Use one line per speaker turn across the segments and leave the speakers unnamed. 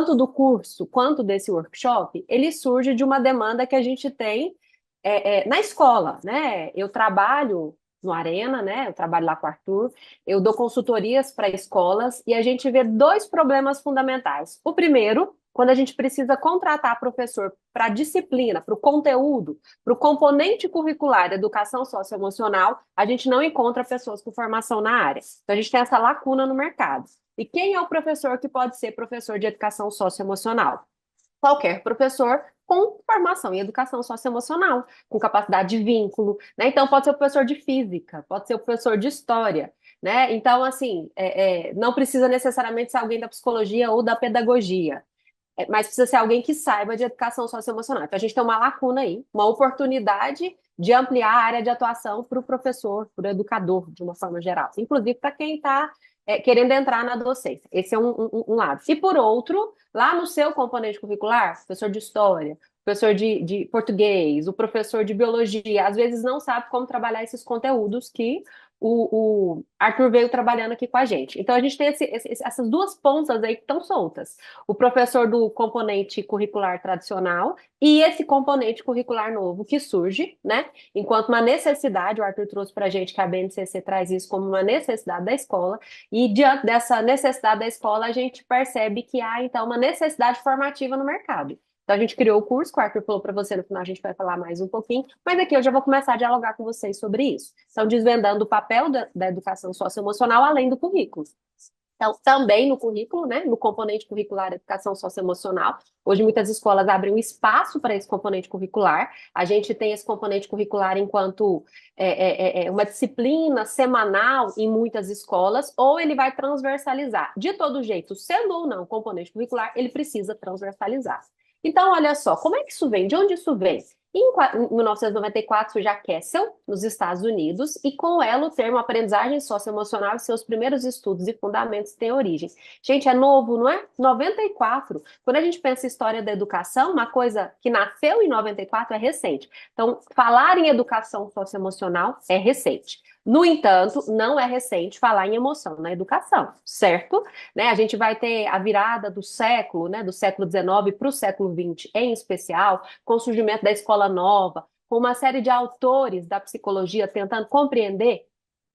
tanto do curso quanto desse workshop, ele surge de uma demanda que a gente tem na escola, né? Eu trabalho no Arena, né? Eu trabalho lá com o Arthur, eu dou consultorias para escolas e a gente vê dois problemas fundamentais. O primeiro, quando a gente precisa contratar professor para disciplina, para o conteúdo, para o componente curricular da educação socioemocional, a gente não encontra pessoas com formação na área. Então, a gente tem essa lacuna no mercado. E quem é o professor que pode ser professor de educação socioemocional? Qualquer professor com formação em educação socioemocional, com capacidade de vínculo, né? Então, pode ser o professor de física, pode ser o professor de história, né? Então, assim, não precisa necessariamente ser alguém da psicologia ou da pedagogia, mas precisa ser alguém que saiba de educação socioemocional. Então, a gente tem uma lacuna aí, uma oportunidade de ampliar a área de atuação para o professor, para o educador, de uma forma geral, inclusive para quem está querendo entrar na docência. Esse é um lado. E por outro, lá no seu componente curricular, professor de história, professor de português, o professor de biologia, às vezes não sabe como trabalhar esses conteúdos que o Arthur veio trabalhando aqui com a gente. Então, a gente tem essas duas pontas aí que estão soltas. O professor do componente curricular tradicional e esse componente curricular novo que surge, né? Enquanto uma necessidade, o Arthur trouxe para a gente que a BNCC traz isso como uma necessidade da escola, e diante dessa necessidade da escola, a gente percebe que há, então, uma necessidade formativa no mercado. Então, a gente criou o curso, que o Arthur falou para você, no final a gente vai falar mais um pouquinho, mas aqui eu já vou começar a dialogar com vocês sobre isso. Então, desvendando o papel da educação socioemocional além do currículo. Então, também no currículo, né, no componente curricular educação socioemocional, hoje muitas escolas abrem um espaço para esse componente curricular. A gente tem esse componente curricular enquanto uma disciplina semanal em muitas escolas, ou ele vai transversalizar. De todo jeito, sendo ou não componente curricular, ele precisa transversalizar. Então, olha só, como é que isso vem? De onde isso vem? Em 1994 surge a Kessel, nos Estados Unidos, e com ela o termo aprendizagem socioemocional e seus primeiros estudos e fundamentos têm origem. Gente, é novo, não é? 94. Quando a gente pensa em história da educação, uma coisa que nasceu em 94 é recente. Então, falar em educação socioemocional é recente. No entanto, não é recente falar em emoção na educação, certo? Né? A gente vai ter a virada do século, né, do século XIX para o século XX em especial, com o surgimento da escola nova, com uma série de autores da psicologia tentando compreender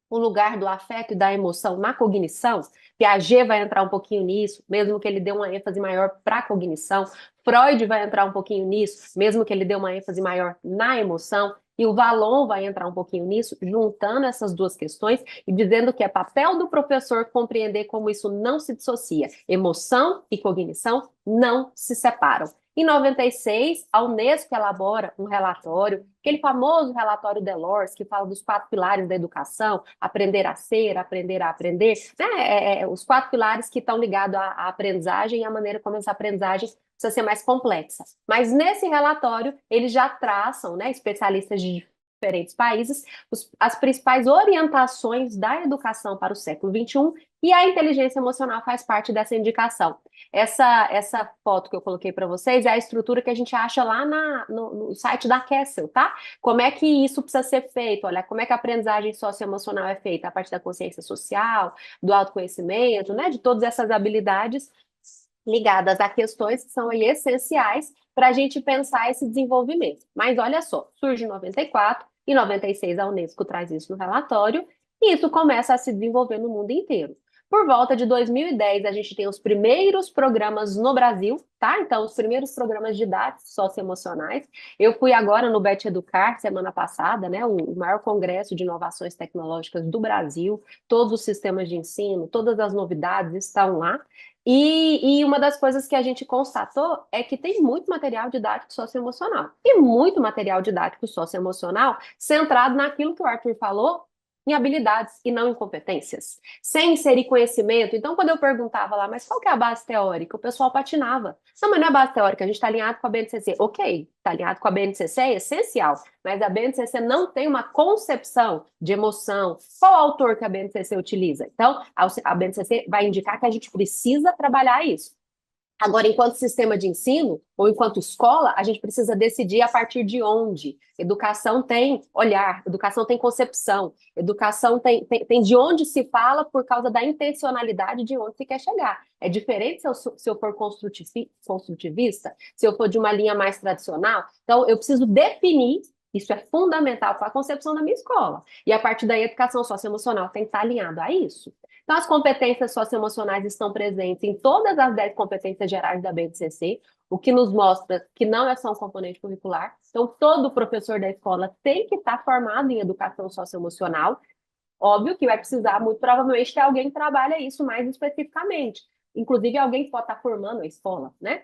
o lugar do afeto e da emoção na cognição. Piaget vai entrar um pouquinho nisso, mesmo que ele dê uma ênfase maior para a cognição. Freud vai entrar um pouquinho nisso, mesmo que ele dê uma ênfase maior na emoção. E o Vallon vai entrar um pouquinho nisso, juntando essas duas questões e dizendo que é papel do professor compreender como isso não se dissocia. Emoção e cognição não se separam. Em 96, a Unesco elabora um relatório, aquele famoso relatório Delors, que fala dos 4 pilares da educação: aprender a ser, aprender a aprender, né? Os 4 pilares que estão ligados à aprendizagem e à maneira como essa aprendizagem precisa ser mais complexa. Mas nesse relatório, eles já traçam, né, especialistas de diferentes países, as principais orientações da educação para o século XXI, e a inteligência emocional faz parte dessa indicação. Essa foto que eu coloquei para vocês é a estrutura que a gente acha lá no site da Kessel, tá? Como é que isso precisa ser feito? Olha, como é que a aprendizagem socioemocional é feita? A partir da consciência social, do autoconhecimento, né? De todas essas habilidades ligadas a questões que são aí essenciais para a gente pensar esse desenvolvimento. Mas olha só, surge em 94, em 96 a Unesco traz isso no relatório, e isso começa a se desenvolver no mundo inteiro. Por volta de 2010, a gente tem os primeiros programas no Brasil, tá? Então, os primeiros programas didáticos socioemocionais. Eu fui agora no Bet Educar, semana passada, né? O maior congresso de inovações tecnológicas do Brasil. Todos os sistemas de ensino, todas as novidades estão lá. E uma das coisas que a gente constatou é que tem muito material didático socioemocional. E muito material didático socioemocional centrado naquilo que o Arthur falou, em habilidades e não em competências. Sem inserir conhecimento. Então, quando eu perguntava lá, mas qual que é a base teórica? O pessoal patinava. Não, mas não é base teórica, a gente está alinhado com a BNCC. Ok, está alinhado com a BNCC, é essencial. Mas a BNCC não tem uma concepção de emoção. Qual autor que a BNCC utiliza? Então, a BNCC vai indicar que a gente precisa trabalhar isso. Agora, enquanto sistema de ensino, ou enquanto escola, a gente precisa decidir a partir de onde. Educação tem olhar, educação tem concepção, educação tem de onde se fala por causa da intencionalidade de onde se quer chegar. É diferente se eu for construtivista, se eu for de uma linha mais tradicional. Então, eu preciso definir, isso é fundamental para a concepção da minha escola. E a partir daí, a educação socioemocional tem que estar alinhado a isso. Então, as competências socioemocionais estão presentes em todas as 10 competências gerais da BNCC, o que nos mostra que não é só um componente curricular. Então, todo professor da escola tem que estar formado em educação socioemocional. Óbvio que vai precisar, muito provavelmente, ter alguém que trabalha isso mais especificamente. Inclusive, alguém que pode estar formando a escola, né?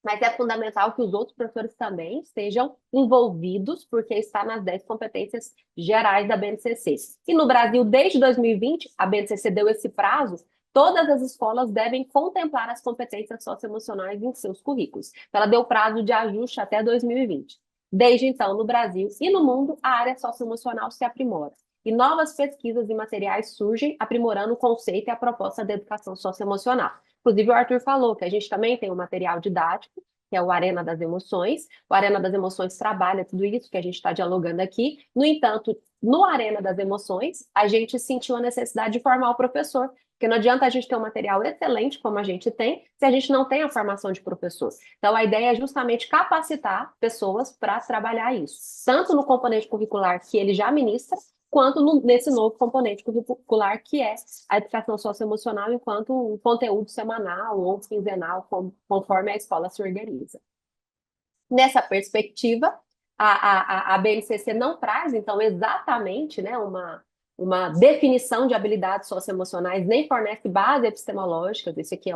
Mas é fundamental que os outros professores também estejam envolvidos, porque está nas 10 competências gerais da BNCC. E no Brasil, desde 2020, a BNCC deu esse prazo, todas as escolas devem contemplar as competências socioemocionais em seus currículos. Então, ela deu prazo de ajuste até 2020. Desde então, no Brasil e no mundo, a área socioemocional se aprimora. E novas pesquisas e materiais surgem, aprimorando o conceito e a proposta da educação socioemocional. Inclusive, o Arthur falou que a gente também tem um material didático, que é o Arena das Emoções. O Arena das Emoções trabalha tudo isso que a gente está dialogando aqui. No entanto, no Arena das Emoções, a gente sentiu a necessidade de formar o professor, porque não adianta a gente ter um material excelente como a gente tem, se a gente não tem a formação de professor. Então, a ideia é justamente capacitar pessoas para trabalhar isso, tanto no componente curricular que ele já ministra, quanto nesse novo componente curricular que é a educação socioemocional enquanto um conteúdo semanal ou quinzenal, conforme a escola se organiza. Nessa perspectiva, a BNCC não traz, então, exatamente, né, uma definição de habilidades socioemocionais, nem fornece base epistemológica. Isso aqui é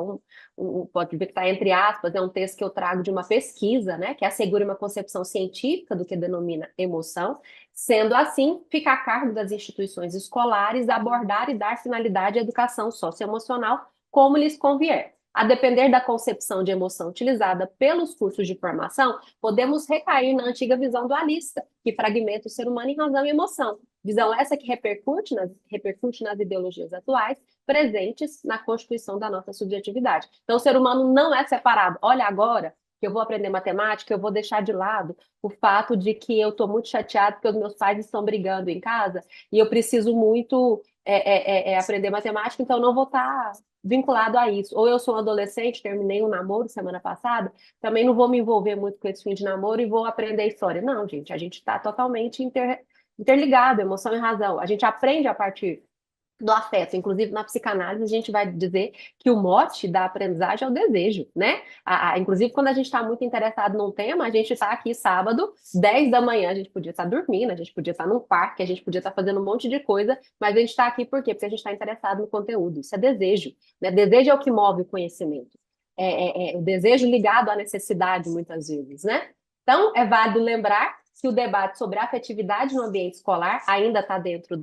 pode ver que está entre aspas, é um texto que eu trago de uma pesquisa, né, que assegura uma concepção científica do que denomina emoção. Sendo assim, fica a cargo das instituições escolares abordar e dar finalidade à educação socioemocional como lhes convier. A depender da concepção de emoção utilizada pelos cursos de formação, podemos recair na antiga visão dualista, que fragmenta o ser humano em razão e emoção. Visão essa que repercute nas ideologias atuais, presentes na constituição da nossa subjetividade. Então, o ser humano não é separado. Olha, agora que eu vou aprender matemática, eu vou deixar de lado o fato de que eu estou muito chateado porque os meus pais estão brigando em casa e eu preciso muito aprender matemática, então não vou estar vinculado a isso. Ou eu sou um adolescente, terminei um namoro semana passada, também não vou me envolver muito com esse fim de namoro e vou aprender história. Não, gente, a gente está totalmente interligado, emoção e razão. A gente aprende a partir do afeto. Inclusive, na psicanálise, a gente vai dizer que o mote da aprendizagem é o desejo, né? Inclusive, quando a gente está muito interessado num tema, a gente está aqui sábado, 10 da manhã, a gente podia estar dormindo, a gente podia estar num parque, a gente podia estar fazendo um monte de coisa, mas a gente está aqui por quê? Porque a gente está interessado no conteúdo. Isso é desejo, né? Desejo é o que move o conhecimento. O desejo ligado à necessidade, muitas vezes, né? Então, é válido lembrar que o debate sobre a afetividade no ambiente escolar ainda está dentro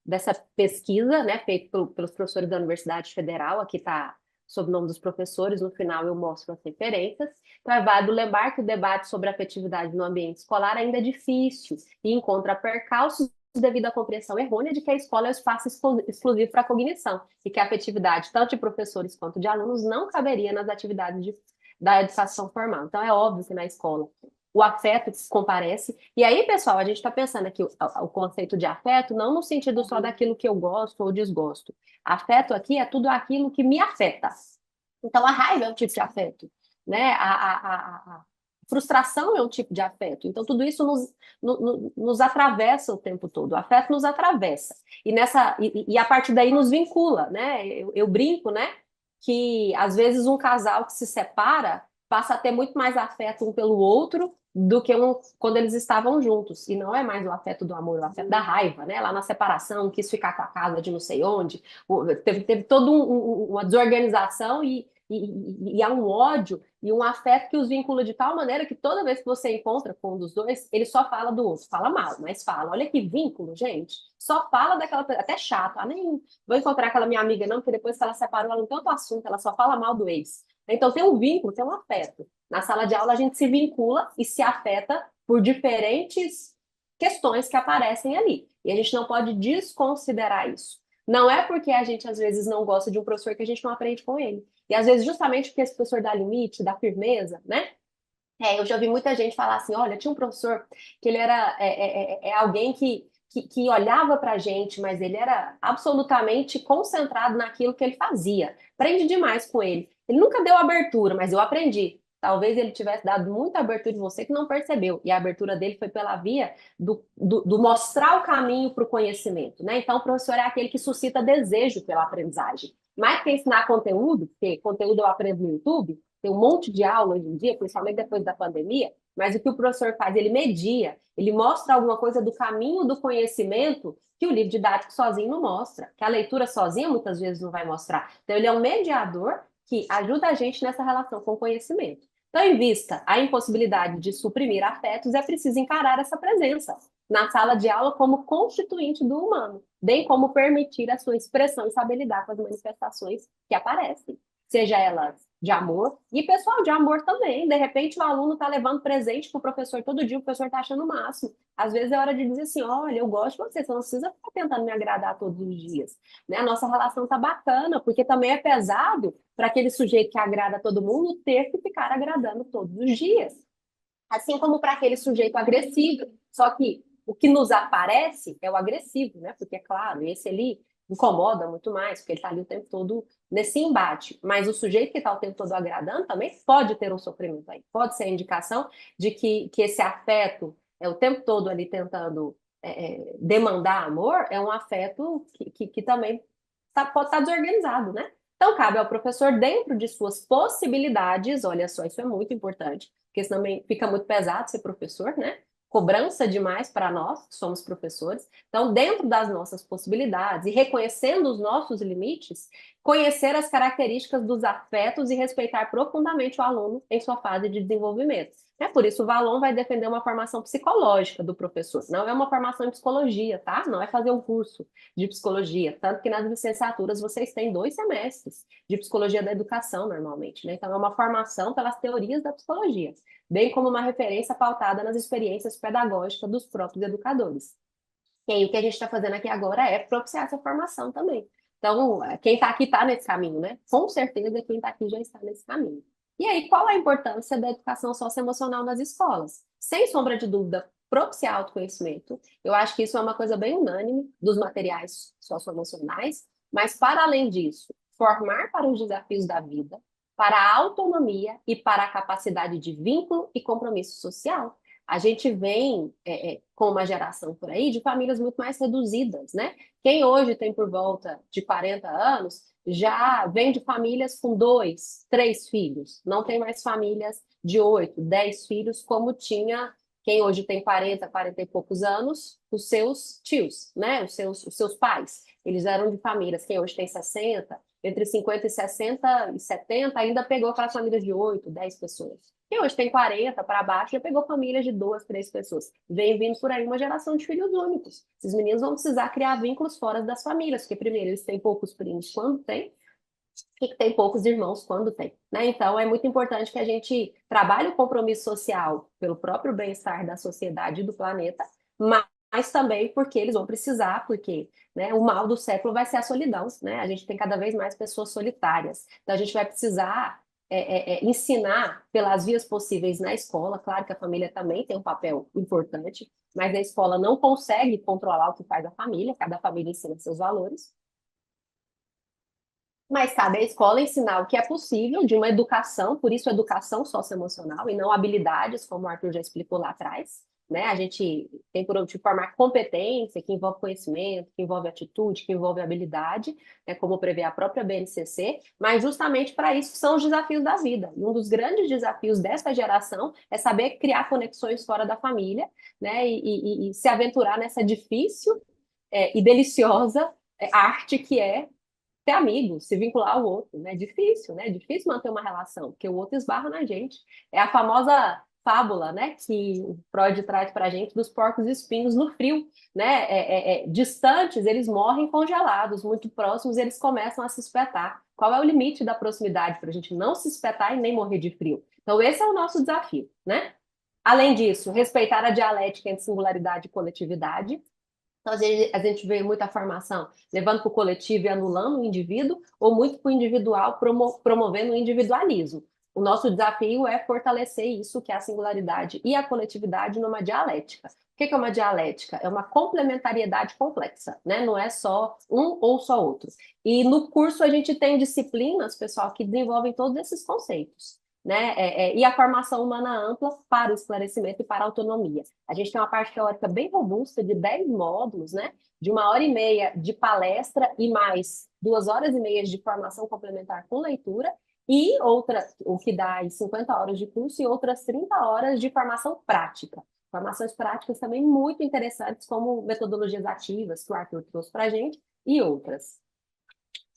dessa pesquisa, né, feita pelos professores da Universidade Federal, aqui está sob o nome dos professores, no final eu mostro as referências. Então, é válido lembrar que o debate sobre a afetividade no ambiente escolar ainda é difícil e encontra percalços devido à compreensão errônea de que a escola é o espaço exclusivo para a cognição e que a afetividade, tanto de professores quanto de alunos, não caberia nas atividades da educação formal. Então, é óbvio que na escola o afeto comparece. E aí, pessoal, a gente está pensando aqui o conceito de afeto não no sentido só daquilo que eu gosto ou desgosto. Afeto aqui é tudo aquilo que me afeta. Então, a raiva é um tipo de afeto, né? A frustração é um tipo de afeto. Então, tudo isso nos atravessa o tempo todo. O afeto nos atravessa. E a partir daí nos vincula, né? Eu brinco, né? Que às vezes um casal que se separa passa a ter muito mais afeto um pelo outro do que quando eles estavam juntos. E não é mais o afeto do amor, o afeto da raiva, né? Lá na separação, quis ficar com a casa de não sei onde, teve toda uma desorganização e há um ódio e um afeto que os vincula de tal maneira que toda vez que você encontra com um dos dois, ele só fala do outro, fala mal, mas fala. Olha que vínculo, gente. Só fala daquela até chato. Nem vou encontrar aquela minha amiga, não, porque depois que ela separou, ela não tem tanto assunto, ela só fala mal do ex. Então tem um vínculo, tem um afeto. Na sala de aula a gente se vincula e se afeta por diferentes questões que aparecem ali. E a gente não pode desconsiderar isso. Não é porque a gente às vezes não gosta de um professor que a gente não aprende com ele. E às vezes, justamente porque esse professor dá limite, dá firmeza, né? Eu já ouvi muita gente falar assim, olha, tinha um professor que ele era alguém que olhava para a gente, mas ele era absolutamente concentrado naquilo que ele fazia. Aprendi demais com ele. Ele nunca deu abertura, mas eu aprendi. Talvez ele tivesse dado muita abertura em você que não percebeu. E a abertura dele foi pela via do mostrar o caminho para o conhecimento, né? Então, o professor é aquele que suscita desejo pela aprendizagem. Mais que ensinar conteúdo, porque conteúdo eu aprendo no YouTube, tem um monte de aula hoje em dia, principalmente depois da pandemia, mas o que o professor faz? Ele media, ele mostra alguma coisa do caminho do conhecimento que o livro didático sozinho não mostra, que a leitura sozinha muitas vezes não vai mostrar. Então, ele é um mediador que ajuda a gente nessa relação com o conhecimento. Então, em vista a impossibilidade de suprimir afetos, é preciso encarar essa presença na sala de aula como constituinte do humano, bem como permitir a sua expressão e saber lidar com as manifestações que aparecem, seja elas de amor, e pessoal de amor também. De repente, o aluno está levando presente para o professor todo dia, o professor está achando o máximo. Às vezes é hora de dizer assim: olha, eu gosto de você, você não precisa ficar tentando me agradar todos os dias. Né? A nossa relação está bacana, porque também é pesado para aquele sujeito que agrada todo mundo ter que ficar agradando todos os dias. Assim como para aquele sujeito agressivo. Só que o que nos aparece é o agressivo, né? Porque, é claro, esse ali incomoda muito mais, porque ele está ali o tempo todo nesse embate. Mas o sujeito que está o tempo todo agradando também pode ter um sofrimento aí. Pode ser a indicação de que esse afeto é o tempo todo ali tentando demandar amor, é um afeto que também pode estar desorganizado, né? Então, cabe ao professor, dentro de suas possibilidades, olha só, isso é muito importante, porque senão fica muito pesado ser professor, né? Cobrança demais para nós, que somos professores. Então, dentro das nossas possibilidades e reconhecendo os nossos limites, conhecer as características dos afetos e respeitar profundamente o aluno em sua fase de desenvolvimento. É por isso o Valon vai defender uma formação psicológica do professor. Não é uma formação em psicologia, tá? Não é fazer um curso de psicologia. Tanto que nas licenciaturas vocês têm 2 semestres de psicologia da educação, normalmente, né? Então é uma formação pelas teorias da psicologia, bem como uma referência pautada nas experiências pedagógicas dos próprios educadores. E aí, o que a gente está fazendo aqui agora é propiciar essa formação também. Então, quem está aqui está nesse caminho, né? Com certeza, quem está aqui já está nesse caminho. E aí, qual a importância da educação socioemocional nas escolas? Sem sombra de dúvida, propiciar autoconhecimento. Eu acho que isso é uma coisa bem unânime dos materiais socioemocionais, mas, para além disso, formar para os desafios da vida, para a autonomia e para a capacidade de vínculo e compromisso social. A gente vem com uma geração por aí de famílias muito mais reduzidas, né? Quem hoje tem por volta de 40 anos já vem de famílias com 2, 3 filhos. Não tem mais famílias de 8, 10 filhos, como tinha quem hoje tem 40 e poucos anos, os seus tios, né? Os seus pais. Eles eram de famílias. Quem hoje tem 60, entre 50 e 60 e 70, ainda pegou aquelas famílias de 8, 10 pessoas. Quem hoje tem 40 para baixo já pegou famílias de 2, 3 pessoas. Vem vindo por aí uma geração de filhos únicos. Esses meninos vão precisar criar vínculos fora das famílias, porque primeiro eles têm poucos primos quando tem, e tem poucos irmãos quando tem. Né? Então é muito importante que a gente trabalhe o compromisso social pelo próprio bem-estar da sociedade e do planeta, mas também porque eles vão precisar, porque né, o mal do século vai ser a solidão. Né? A gente tem cada vez mais pessoas solitárias. Então a gente vai precisar ensinar pelas vias possíveis na escola. Claro que a família também tem um papel importante, mas a escola não consegue controlar o que faz a família, cada família ensina seus valores. Mas cabe à escola ensinar o que é possível de uma educação, por isso educação socioemocional e não habilidades, como o Arthur já explicou lá atrás. Né? A gente tem por objetivo formar competência, que envolve conhecimento, que envolve atitude, que envolve habilidade, né? Como prevê a própria BNCC, mas justamente para isso são os desafios da vida. E um dos grandes desafios dessa geração é saber criar conexões fora da família, né? E se aventurar nessa difícil e deliciosa arte que é ter amigos, se vincular ao outro, né? Difícil, né? Difícil manter uma relação, porque o outro esbarra na gente. É a famosa fábula, né? Que o Freud traz para a gente dos porcos espinhos no frio, né? Distantes, eles morrem congelados, muito próximos, eles começam a se espetar. Qual é o limite da proximidade para a gente não se espetar e nem morrer de frio? Então, esse é o nosso desafio, né? Além disso, respeitar a dialética entre singularidade e coletividade, Então, às vezes, a gente vê muita formação levando para o coletivo e anulando o indivíduo, ou muito para o individual, promovendo o individualismo. O nosso desafio é fortalecer isso, que é a singularidade e a coletividade numa dialética. O que é uma dialética? É uma complementariedade complexa, né? Não é só um ou só outro. E no curso a gente tem disciplinas, pessoal, que desenvolvem todos esses conceitos, né? E a formação humana ampla para o esclarecimento e para a autonomia. A gente tem uma parte teórica bem robusta de 10 módulos, né? De 1h30 de palestra e mais 2h30 de formação complementar com leitura, e outra, o que dá aí 50 horas de curso e outras 30 horas de formação prática. Formações práticas também muito interessantes, como metodologias ativas, que o Arthur trouxe para a gente, e outras.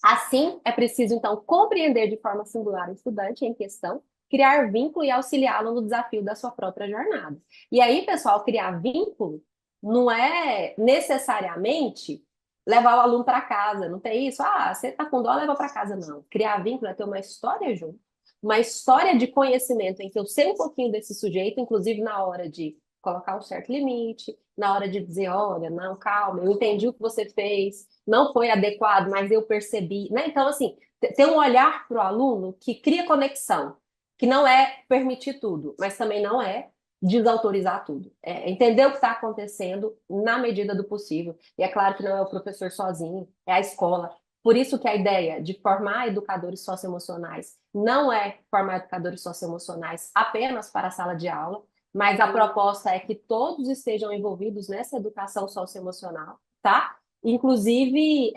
Assim, é preciso, então, compreender de forma singular o estudante em questão, criar vínculo e auxiliá-lo no desafio da sua própria jornada. E aí, pessoal, criar vínculo não é necessariamente levar o aluno para casa, não tem isso? Ah, você está com dó, leva para casa, não. Criar vínculo é ter uma história junto, uma história de conhecimento em que eu sei um pouquinho desse sujeito, inclusive na hora de colocar um certo limite, na hora de dizer, olha, não, calma, eu entendi o que você fez, não foi adequado, mas eu percebi, né? Então, assim, ter um olhar para o aluno que cria conexão, que não é permitir tudo, mas também não é desautorizar tudo. É entender o que está acontecendo na medida do possível. E é claro que não é o professor sozinho, é a escola. Por isso que a ideia de formar educadores socioemocionais não é formar educadores socioemocionais apenas para a sala de aula, mas a proposta é que todos estejam envolvidos nessa educação socioemocional, tá? Inclusive,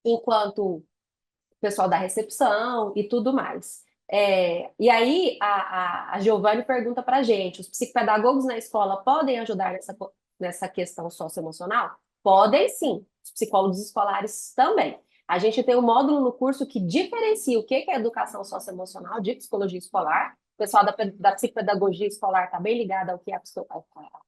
enquanto pessoal da recepção e tudo mais. E aí, a Giovanni pergunta para a gente, os psicopedagogos na escola podem ajudar nessa questão socioemocional? Podem sim, os psicólogos escolares também. A gente tem um módulo no curso que diferencia o que é educação socioemocional de psicologia escolar. O pessoal da psicopedagogia escolar está bem ligado ao que é a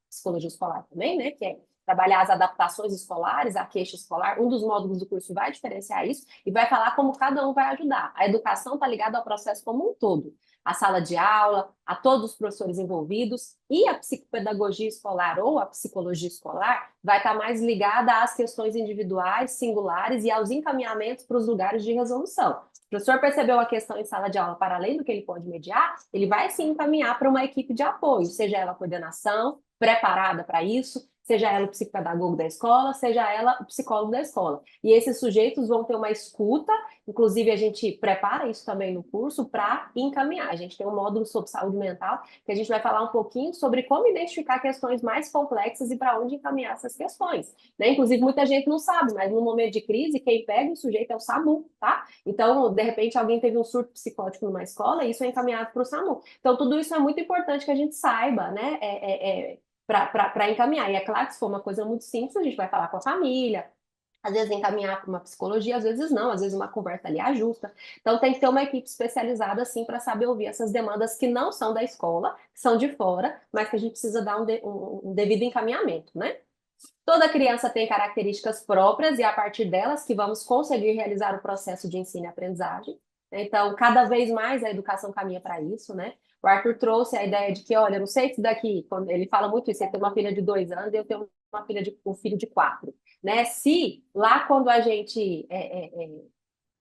psicologia escolar também, né? Que é trabalhar as adaptações escolares, a queixa escolar. Um dos módulos do curso vai diferenciar isso e vai falar como cada um vai ajudar. A educação está ligada ao processo como um todo. A sala de aula, a todos os professores envolvidos, e a psicopedagogia escolar ou a psicologia escolar vai estar mais ligada às questões individuais, singulares e aos encaminhamentos para os lugares de resolução. O professor percebeu a questão em sala de aula, para além do que ele pode mediar, ele vai se encaminhar para uma equipe de apoio, seja ela coordenação, preparada para isso, seja ela o psicopedagogo da escola, seja ela o psicólogo da escola. E esses sujeitos vão ter uma escuta, inclusive a gente prepara isso também no curso para encaminhar. A gente tem um módulo sobre saúde mental, que a gente vai falar um pouquinho sobre como identificar questões mais complexas e para onde encaminhar essas questões. Né? Inclusive, muita gente não sabe, mas no momento de crise, quem pega o sujeito é o SAMU, tá? Então, de repente, alguém teve um surto psicótico numa escola e isso é encaminhado para o SAMU. Então, tudo isso é muito importante que a gente saiba, né? Para encaminhar. E é claro que se for uma coisa muito simples, a gente vai falar com a família, às vezes encaminhar para uma psicologia, às vezes não, às vezes uma conversa ali ajusta. Então tem que ter uma equipe especializada assim para saber ouvir essas demandas que não são da escola, que são de fora, mas que a gente precisa dar um devido encaminhamento, né? Toda criança tem características próprias e é a partir delas que vamos conseguir realizar o processo de ensino e aprendizagem. Então, cada vez mais a educação caminha para isso, né? O Arthur trouxe a ideia de que, olha, não sei se daqui, quando ele fala muito isso, ele tem uma filha de 2 anos e eu tenho um filho de 4, né? Se lá quando a gente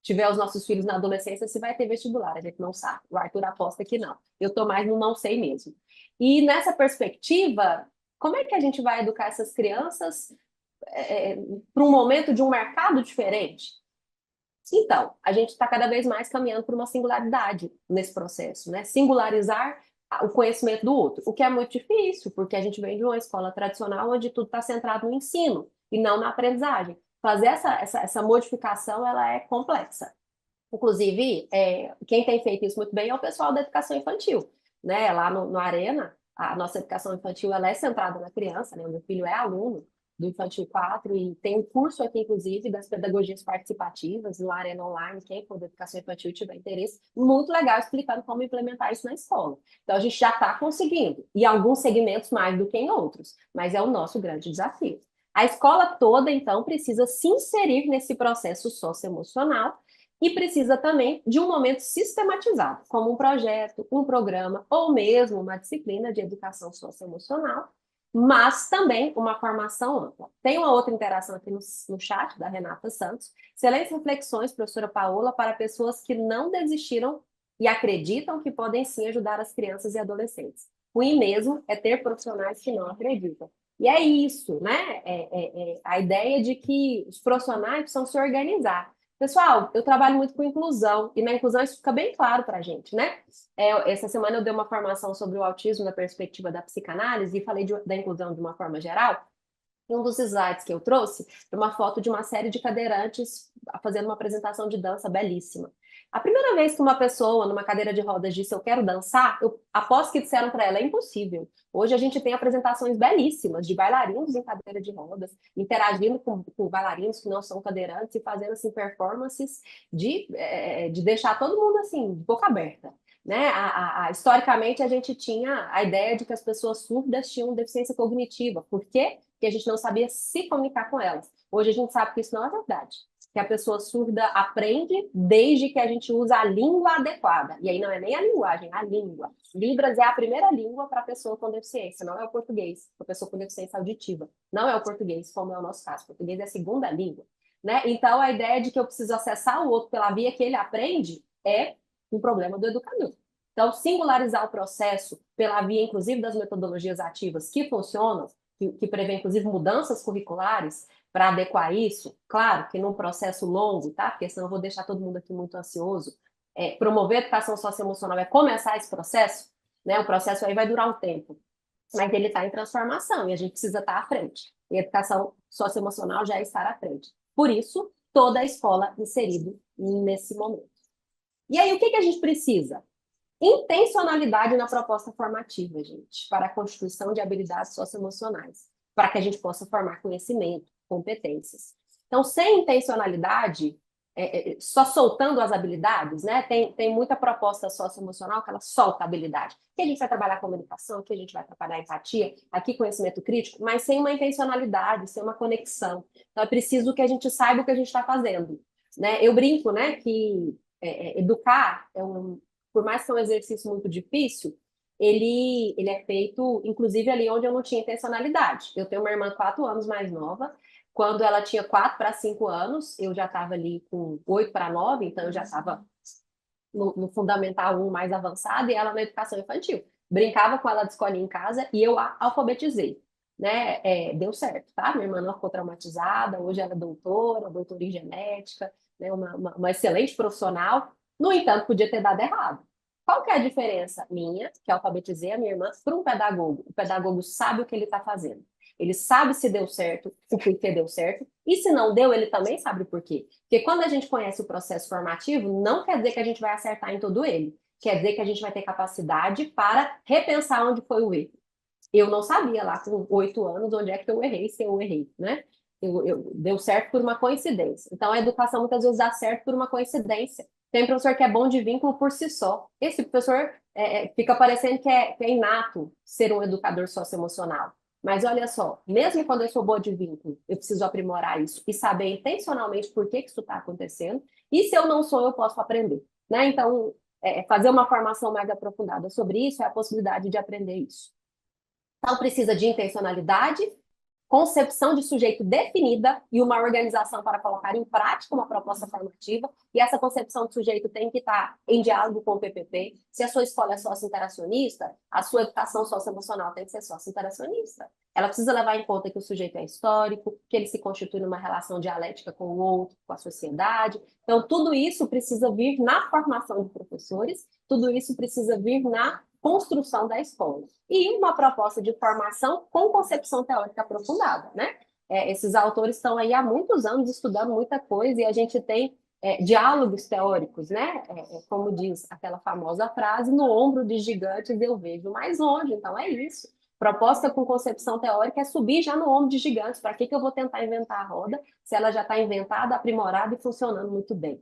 tiver os nossos filhos na adolescência, se vai ter vestibular, a gente não sabe. O Arthur aposta que não. Eu estou mais no não sei mesmo. E nessa perspectiva, como é que a gente vai educar essas crianças para um momento de um mercado diferente? Então, a gente está cada vez mais caminhando por uma singularidade nesse processo, né? Singularizar o conhecimento do outro, o que é muito difícil, porque a gente vem de uma escola tradicional onde tudo está centrado no ensino e não na aprendizagem. Fazer essa modificação, ela é complexa. Inclusive, quem tem feito isso muito bem é o pessoal da educação infantil, né? Lá no Arena, a nossa educação infantil ela é centrada na criança, né? O meu filho é aluno do Infantil 4 e tem um curso aqui, inclusive, das pedagogias participativas no Arena Online, quem for da educação infantil e tiver interesse, muito legal explicando como implementar isso na escola. Então, a gente já está conseguindo, e alguns segmentos mais do que em outros, mas é o nosso grande desafio. A escola toda, então, precisa se inserir nesse processo socioemocional e precisa também de um momento sistematizado, como um projeto, um programa ou mesmo uma disciplina de educação socioemocional, mas também uma formação ampla. Tem uma outra interação aqui no chat da Renata Santos. Excelentes reflexões, professora Paola, para pessoas que não desistiram e acreditam que podem sim ajudar as crianças e adolescentes. Ruim mesmo é ter profissionais que não acreditam. E é isso, né? A ideia de que os profissionais precisam se organizar. Pessoal, eu trabalho muito com inclusão, e na inclusão isso fica bem claro para a gente, né? Essa semana eu dei uma formação sobre o autismo na perspectiva da psicanálise e falei da inclusão de uma forma geral. E um dos slides que eu trouxe é uma foto de uma série de cadeirantes fazendo uma apresentação de dança belíssima. A primeira vez que uma pessoa numa cadeira de rodas disse eu quero dançar, eu aposto que disseram para ela é impossível. Hoje a gente tem apresentações belíssimas de bailarinos em cadeira de rodas, interagindo com bailarinos que não são cadeirantes e fazendo assim performances de deixar todo mundo assim de boca aberta. Né? Historicamente, a gente tinha a ideia de que as pessoas surdas tinham deficiência cognitiva. Por quê? Porque a gente não sabia se comunicar com elas. Hoje a gente sabe que isso não é verdade. Que a pessoa surda aprende desde que a gente usa a língua adequada. E aí não é nem a linguagem, é a língua. Libras é a primeira língua para a pessoa com deficiência, não é o português, para a pessoa com deficiência auditiva. Não é o português, como é o nosso caso. O português é a segunda língua. Né? Então, a ideia de que eu preciso acessar o outro pela via que ele aprende é um problema do educador. Então, singularizar o processo pela via, inclusive, das metodologias ativas que funcionam, que prevê, inclusive, mudanças curriculares para adequar isso, claro que num processo longo, tá? Porque senão eu vou deixar todo mundo aqui muito ansioso. Promover a educação socioemocional é começar esse processo, né? O processo aí vai durar um tempo, mas ele está em transformação e a gente precisa estar à frente. E a educação socioemocional já está à frente. Por isso, toda a escola inserida nesse momento. E aí, o que a gente precisa? Intencionalidade na proposta formativa, gente, para a constituição de habilidades socioemocionais, para que a gente possa formar conhecimento, competências. Então, sem intencionalidade, só soltando as habilidades, né? Tem muita proposta socioemocional que ela solta a habilidade. Que a gente vai trabalhar comunicação, que a gente vai trabalhar empatia, aqui conhecimento crítico, mas sem uma intencionalidade, sem uma conexão. Então, é preciso que a gente saiba o que a gente está fazendo. Né? Eu brinco, né, que educar por mais que seja um exercício muito difícil, ele é feito, inclusive, ali onde eu não tinha intencionalidade. Eu tenho uma irmã 4 anos mais nova. Quando ela tinha 4 para 5 anos, eu já estava ali com 8 para 9, então eu já estava no Fundamental 1 mais avançado e ela na educação infantil. Brincava com ela de escolinha em casa e eu a alfabetizei. Né? Deu certo, tá? Minha irmã não ficou traumatizada, hoje ela é doutora em genética, né? Uma excelente profissional. No entanto, podia ter dado errado. Qual que é a diferença minha, que alfabetizei a minha irmã, para um pedagogo? O pedagogo sabe o que ele está fazendo. Ele sabe se deu certo, o porquê deu certo, e se não deu, ele também sabe o porquê. Porque quando a gente conhece o processo formativo, não quer dizer que a gente vai acertar em todo ele. Quer dizer que a gente vai ter capacidade para repensar onde foi o erro. Eu não sabia lá com 8 anos onde é que eu errei, se eu errei, né? Deu certo por uma coincidência. Então, a educação muitas vezes dá certo por uma coincidência. Tem professor que é bom de vínculo por si só. Esse professor fica parecendo que é inato ser um educador socioemocional. Mas olha só, mesmo quando eu sou boa de vínculo, eu preciso aprimorar isso e saber intencionalmente por que isso está acontecendo. E se eu não sou, eu posso aprender. Né? Então, fazer uma formação mais aprofundada sobre isso é a possibilidade de aprender isso. Então, precisa de intencionalidade, concepção de sujeito definida e uma organização para colocar em prática uma proposta formativa. E essa concepção de sujeito tem que estar em diálogo com o PPP. Se a sua escola é sócio-interacionista, a sua educação socioemocional tem que ser sócio-interacionista. Ela precisa levar em conta que o sujeito é histórico, que ele se constitui numa relação dialética com o outro, com a sociedade. Então, tudo isso precisa vir na formação de professores, tudo isso precisa vir na construção da escola. E uma proposta de formação com concepção teórica aprofundada, né? Esses autores estão aí há muitos anos estudando muita coisa e a gente tem diálogos teóricos, né? Como diz aquela famosa frase, no ombro de gigantes eu vejo mais longe. Então, é isso. Proposta com concepção teórica é subir já no ombro de gigantes. Para que eu vou tentar inventar a roda se ela já está inventada, aprimorada e funcionando muito bem?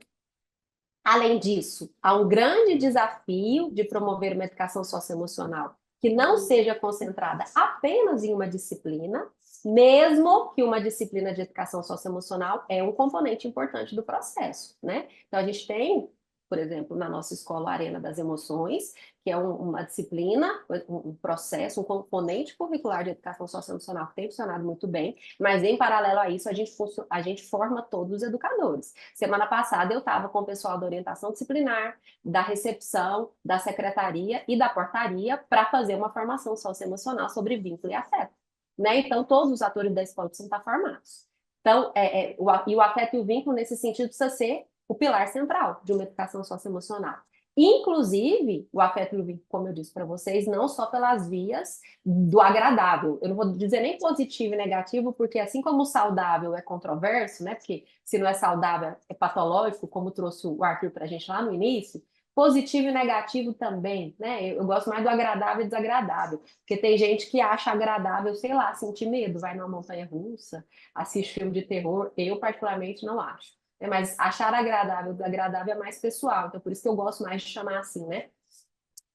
Além disso, há um grande desafio de promover uma educação socioemocional que não seja concentrada apenas em uma disciplina, mesmo que uma disciplina de educação socioemocional é um componente importante do processo, né? Então, a gente tem por exemplo, na nossa escola Arena das Emoções, que é uma disciplina, um processo, um componente curricular de educação socioemocional que tem funcionado muito bem, mas em paralelo a isso, a gente forma todos os educadores. Semana passada eu estava com o pessoal da orientação disciplinar, da recepção, da secretaria e da portaria para fazer uma formação socioemocional sobre vínculo e afeto. Né? Então, todos os atores da escola precisam estar formados. Então, e o afeto e o vínculo, nesse sentido, precisa ser o pilar central de uma educação socioemocional. Inclusive, o afeto e o vínculo, como eu disse para vocês, não só pelas vias do agradável. Eu não vou dizer nem positivo e negativo, porque assim como o saudável é controverso, né? Porque se não é saudável, é patológico, como trouxe o Arthur para a gente lá no início, positivo e negativo também, né? Eu gosto mais do agradável e desagradável, porque tem gente que acha agradável, sei lá, sentir medo, vai numa montanha-russa, assiste filme de terror. Eu, particularmente, não acho. Mas achar agradável, desagradável é mais pessoal. Então, por isso que eu gosto mais de chamar assim, né?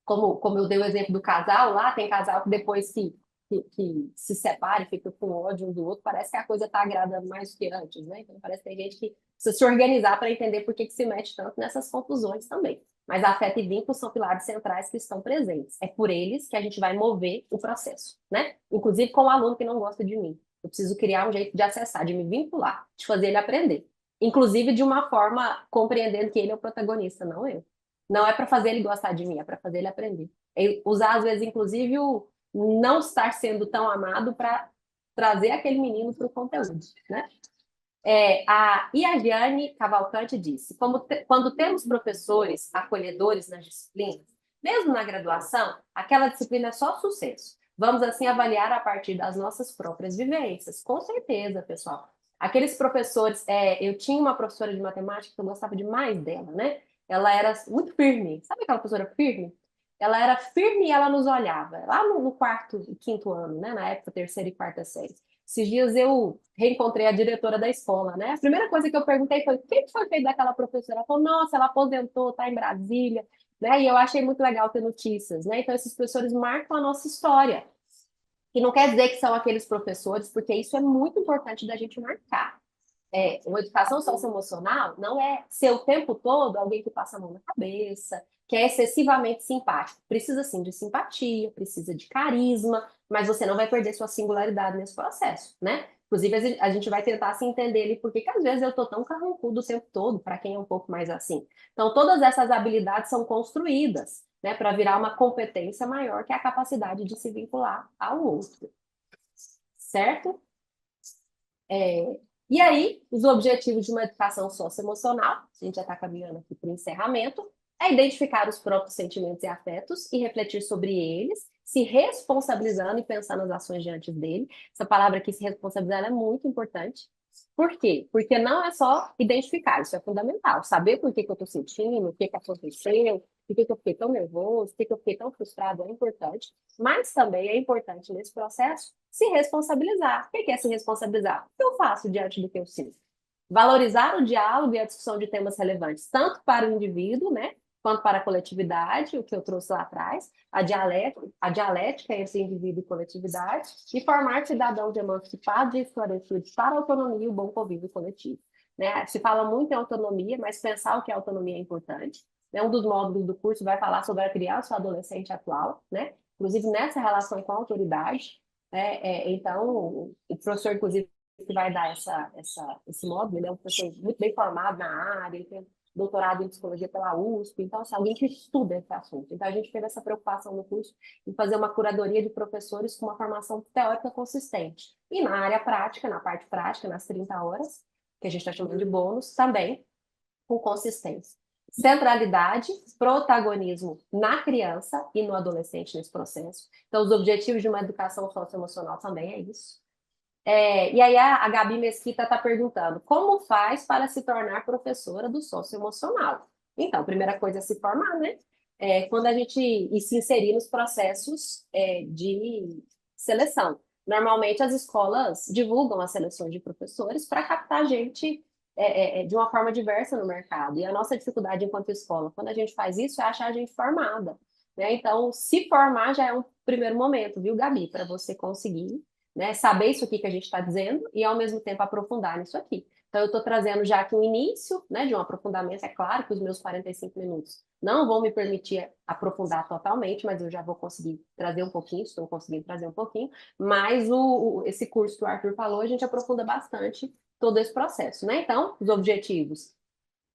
Como eu dei o exemplo do casal lá, tem casal que depois que se separa e fica com ódio um do outro, parece que a coisa está agradando mais do que antes, né? Então, parece que tem gente que precisa se organizar para entender por que se mete tanto nessas confusões também. Mas afeto e vínculo são pilares centrais que estão presentes. É por eles que a gente vai mover o processo, né? Inclusive com o aluno que não gosta de mim. Eu preciso criar um jeito de acessar, de me vincular, de fazer ele aprender. Inclusive de uma forma compreendendo que ele é o protagonista, não eu. Não é para fazer ele gostar de mim, é para fazer ele aprender. É usar, às vezes, inclusive, o não estar sendo tão amado para trazer aquele menino para o conteúdo, né? E a Giane Cavalcante disse: quando temos professores acolhedores nas disciplinas, mesmo na graduação, aquela disciplina é só sucesso. Vamos, assim, avaliar a partir das nossas próprias vivências. Com certeza, pessoal. Aqueles professores, eu tinha uma professora de matemática que eu gostava demais dela, né? Ela era muito firme. Sabe aquela professora firme? Ela era firme e ela nos olhava. Lá no quarto e quinto ano, né? Na época, terceira e quarta série. Esses dias eu reencontrei a diretora da escola, né? A primeira coisa que eu perguntei foi: o que foi feito daquela professora? Ela falou: nossa, ela aposentou, está em Brasília, né? E eu achei muito legal ter notícias, né? Então, esses professores marcam a nossa história. E não quer dizer que são aqueles professores, porque isso é muito importante da gente marcar. Uma educação socioemocional não é ser o tempo todo alguém que passa a mão na cabeça, que é excessivamente simpático. Precisa, sim, de simpatia, precisa de carisma, mas você não vai perder sua singularidade nesse processo, né? Inclusive, a gente vai tentar se entender ali porque que às vezes eu tô tão carrancudo o tempo todo, para quem é um pouco mais assim. Então, todas essas habilidades são construídas, né, para virar uma competência maior, que é a capacidade de se vincular ao outro, certo? E aí, os objetivos de uma educação socioemocional, a gente já está caminhando aqui para o encerramento, é identificar os próprios sentimentos e afetos e refletir sobre eles, se responsabilizando e pensando nas ações diante dele. Essa palavra aqui, se responsabilizar, é muito importante. Por quê? Porque não é só identificar, isso é fundamental. Saber por que eu estou sentindo, o que aconteceu, por que eu fiquei tão nervoso, por que eu fiquei tão frustrado, é importante. Mas também é importante nesse processo se responsabilizar. O que é se responsabilizar? O que eu faço diante do que eu sinto? Valorizar o diálogo e a discussão de temas relevantes, tanto para o indivíduo, né, quanto para a coletividade, o que eu trouxe lá atrás, a dialética entre indivíduo e coletividade, e formar cidadãos emancipados e esclarecidos para a autonomia e o bom convívio coletivo. Né? Se fala muito em autonomia, mas pensar o que é autonomia é importante. Né? Um dos módulos do curso vai falar sobre a criança e o adolescente atual, né? Inclusive nessa relação com a autoridade. Então, o professor, inclusive, que vai dar esse módulo, ele é um professor muito bem formado na área, ele tem doutorado em psicologia pela USP, então, assim, alguém que estuda esse assunto. Então, a gente teve essa preocupação no curso em fazer uma curadoria de professores com uma formação teórica consistente. E na área prática, na parte prática, nas 30 horas, que a gente está chamando de bônus, também com consistência. Centralidade, protagonismo na criança e no adolescente nesse processo. Então, os objetivos de uma educação socioemocional também é isso. E aí a Gabi Mesquita está perguntando: como faz para se tornar professora do socioemocional? Então, a primeira coisa é se formar, né? Quando a gente se inserir nos processos de seleção. Normalmente as escolas divulgam as seleções de professores para captar gente de uma forma diversa no mercado. E a nossa dificuldade enquanto escola, quando a gente faz isso, é achar a gente formada. Né? Então, se formar já é um primeiro momento, viu, Gabi, para você conseguir, né, saber isso aqui que a gente está dizendo e, ao mesmo tempo, aprofundar nisso aqui. Então, eu estou trazendo já aqui um início, né, de um aprofundamento. É claro que os meus 45 minutos não vão me permitir aprofundar totalmente, mas eu já vou conseguir trazer um pouquinho, estou conseguindo trazer um pouquinho. Mas esse curso que o Arthur falou, a gente aprofunda bastante todo esse processo, né? Então, os objetivos: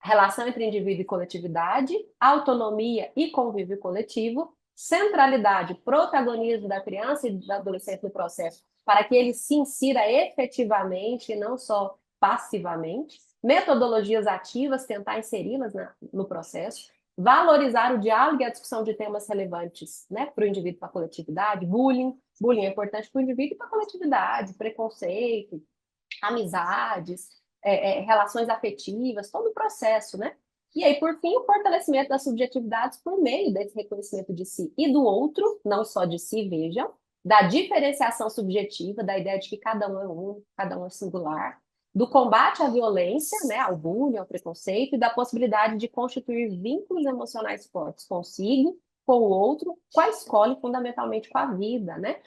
relação entre indivíduo e coletividade, autonomia e convívio coletivo, centralidade, protagonismo da criança e do adolescente no processo, para que ele se insira efetivamente e não só passivamente, metodologias ativas, tentar inseri-las no processo, valorizar o diálogo e a discussão de temas relevantes, né, para o indivíduo e para a coletividade, bullying é importante para o indivíduo e para a coletividade, preconceito, amizades, relações afetivas, todo o processo, né? E aí, por fim, o fortalecimento das subjetividades por meio desse reconhecimento de si e do outro, não só de si, vejam, da diferenciação subjetiva, da ideia de que cada um é único, cada um é singular, do combate à violência, né, ao bullying, ao preconceito, e da possibilidade de constituir vínculos emocionais fortes consigo, com o outro, com a escola e fundamentalmente com a vida, né?